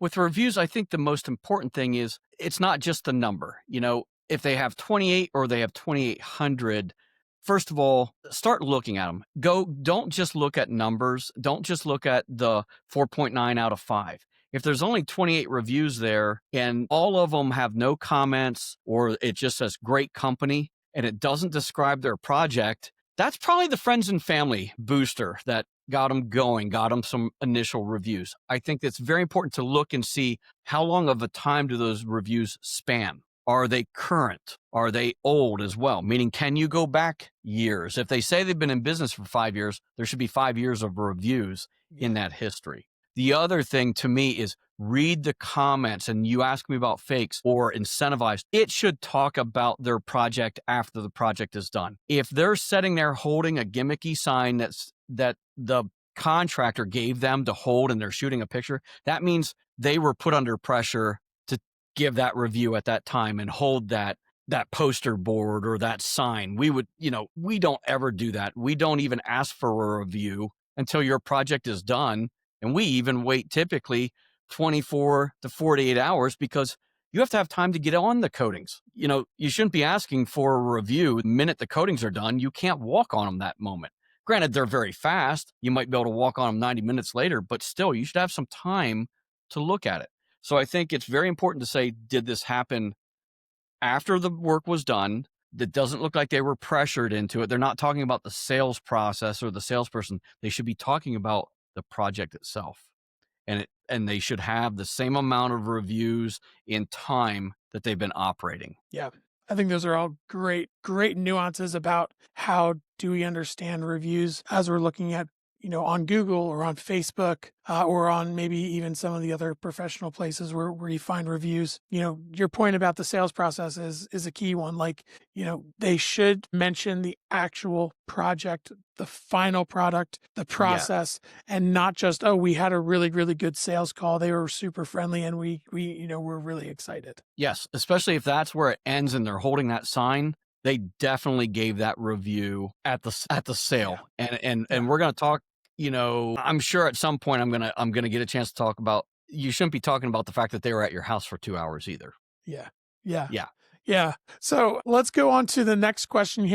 With reviews, I think the most important thing is it's not just the number. If they have 28 or they have 2,800, first of all, start looking at them. Don't just look at numbers. Don't just look at the 4.9 out of 5. If there's only 28 reviews there and all of them have no comments or it just says great company and it doesn't describe their project, that's probably the friends and family booster that got them going, got them some initial reviews. I think it's very important to look and see how long of a time do those reviews span? Are they current? Are they old as well? Meaning, can you go back years? If they say they've been in business for 5 years, there should be 5 years of reviews in that history. The other thing to me is read the comments. And you ask me about fakes or incentivized. It should talk about their project after the project is done. If they're sitting there holding a gimmicky sign that the contractor gave them to hold and they're shooting a picture, that means they were put under pressure to give that review at that time and hold that poster board or that sign. We don't ever do that. We don't even ask for a review until your project is done. And we even wait typically 24 to 48 hours because you have to have time to get on the coatings. You shouldn't be asking for a review the minute the coatings are done. You can't walk on them that moment. Granted, they're very fast. You might be able to walk on them 90 minutes later, but still, you should have some time to look at it. So I think it's very important to say, did this happen after the work was done? That doesn't look like they were pressured into it. They're not talking about the sales process or the salesperson. They should be talking about the project itself. And they should have the same amount of reviews in time that they've been operating. Yeah. I think those are all great nuances about how do we understand reviews as we're looking at, on Google or on Facebook, or on maybe even some of the other professional places where you find reviews. Your point about the sales process is a key one. Like, they should mention the actual project, the final product, the process, and not just, oh, we had a really, really good sales call. They were super friendly and we're really excited. Yes, especially if that's where it ends and they're holding that sign. They definitely gave that review at the sale. Yeah. And we're going to talk, I'm sure at some point I'm going to get a chance to talk about, you shouldn't be talking about the fact that they were at your house for 2 hours either. Yeah. So let's go on to the next question here.